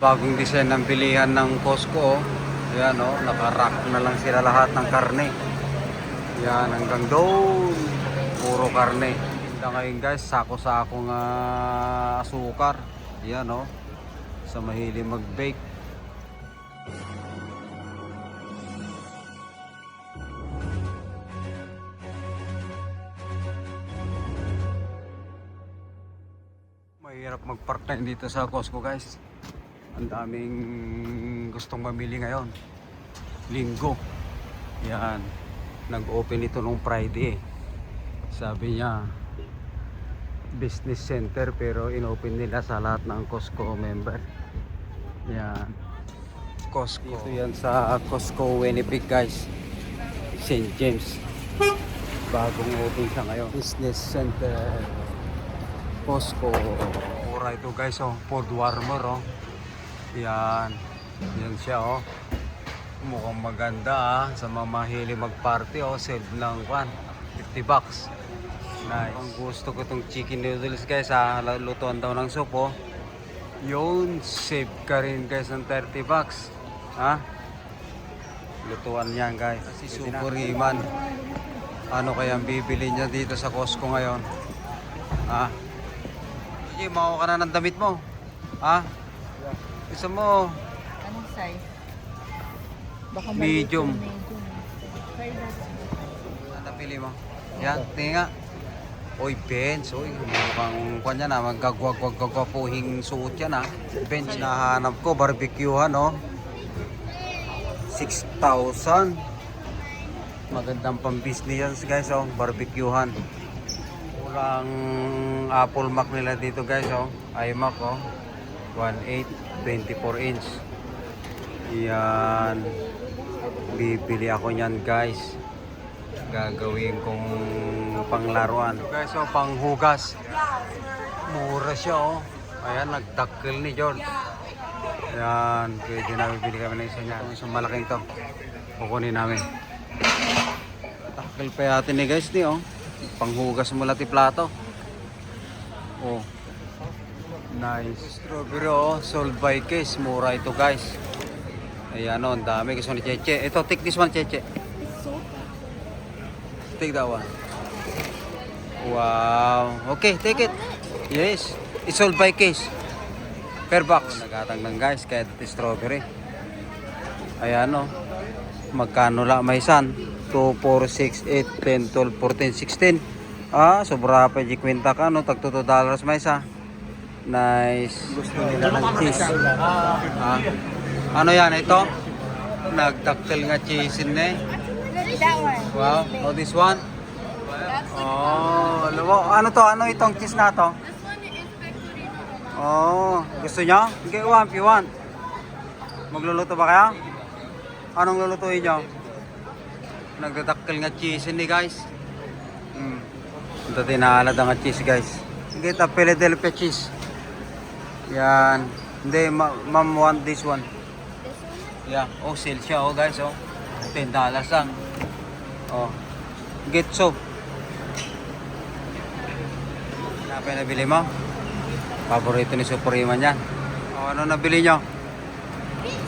Bagong design ng bilihan ng Costco. Ayan o, naka-rack na lang sila lahat ng karne. Ayan, hanggang doon. Puro karne. Tinda ngayon guys, sako-sakong asukar. Ayan o, sa mahilig mag-bake. Mahirap mag-part-time dito sa Costco guys. Ang daming gustong mamili ngayon. Linggo. Yan. Nag-open ito nung Friday. Sabi niya business center pero in-open nila sa lahat ng Costco member. Yan. Costco. Ito yan sa Costco Winnipeg guys. St. James. Bagong open siya ngayon. Business center. Costco. Mura ito guys oh. Food warmer oh. Yan. Yan siya oh. Mukhang maganda sa mga mahilig mag-party oh. Save ng $50. Nice. Ang gusto ko itong chicken noodles guys lutuan daw ng soup oh. Yun, save ka rin guys ng $30. Ha? Lutuan yan guys. Si Super Iman. Ano kaya ang bibili niya dito sa Costco ngayon? Ha? Sige, makuha ka na ng damit mo. Ha? Gusto mo? Anong size? Baka Medium. Try that. Ano napili mo? Yan, tingin nga. Oy, bench. Oy, mukhang kanya na. Magkagwag-gwag-gwag-puhing suot yan ha. Bench na hanap ko. Barbecuehan oh. 6,000. Magandang pang-business guys oh. Barbecuehan. Kulang Apple Mac nila dito guys oh. iMac oh. 1.8 24 inch. Yan. Bibili ako niyan guys. Gagawin kong panglaruan. Guys oh, panghugas. Mura siya oh. Ayan, nagtakil ni George. Yan, pwede na bibili kami ng isa niya. Itong isang malaking to. Kukunin namin. Takil pa yatin ni guys ni oh. Panghugas mula ti plato. Oh. Nice. Strawberry oh, sold by case. Mura ito guys. Ayan oh, ang dami. Gusto ni Cheche. Ito, take this one Cheche. Take that one. Wow. Okay, take it. Yes. It's sold by case. Per box. Nagatang lang guys. Kaya ito strawberry. Ayan oh. Magkano lang may isan? 2, 4, 6, 8, 10, 12, 14, 16. Sobra pa di kwenta ka no. Tag $2 may isa. Nice. Gusto nila ng cheese. Ano yan ito? Nagdaktil nga cheese in That one. Wow. Oh, this one? Oh, ano to? Ano itong cheese na to? This one is Pecorino. Oh, gusto nyo? Get one if you want. Magluluto ba kaya? Anong lulutuin nyo? Nagdadaktil nga cheese ni guys. Ito tinaalad nga cheese guys. Get a Philadelphia cheese. Yan. Hindi, ma'am want this one. Yeah. Oh, sale siya oh guys oh. $10 lang. Oh. Get so. Ano pa nabili mo? Paborito ni Super Iman yan. Oh, ano nabili nyo?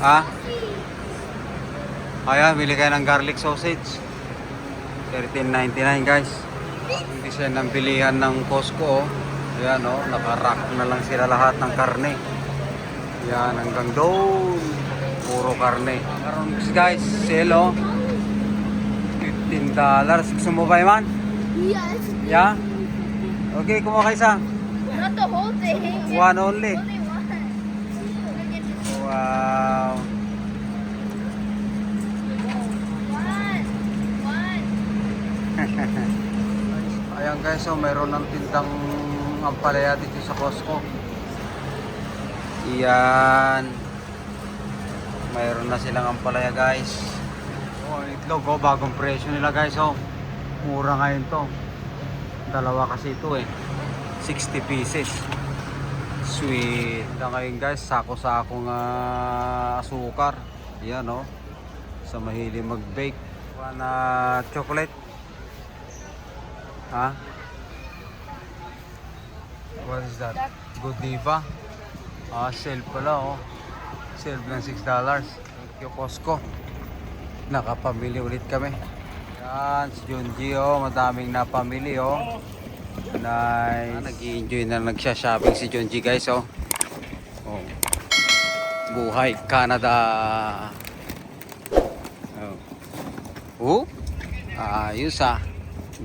Ha? Ayan, bili kayo ng garlic sausage. $13.99 guys. Yung design ng bilihan ng Costco oh. Ayan oh, naka-rack na lang sila lahat ng karne. Ayan, hanggang doon. Puro karne. Karon guys, sale oh. $15. Gusto mo ba Iman? Yes. Yeah? Okay, kumuha kayo isa. Not the whole thing. One only. Only one. Wow. One. Ayan guys, so mayroon ng tindang ampalaya dito sa Costco. Iyan. Mayroon na silang ampalaya guys. Oh, itlog oh, bagong presyo nila guys oh. Mura ngayon to. Dalawa kasi ito eh. 60 pieces. Sweet. Ngayon guys, sako-sakong asukar. Yan oh. Sa mahilig mag-bake. Chocolate. Ha? What is that? Godiva. Sale pala oh. Serve ng $6. Thank you, Costco. Nakapamili ulit kami. Yan, si Junji, oh. Madaming napamili, oh. Nice. Nag-i-enjoy na nagsha-shopping si Junji, guys, oh. Oh. Buhay Canada. Oh. Ayos, ah.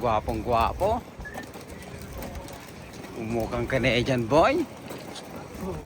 Gwapong gwapo. Umukhang Canadian boy.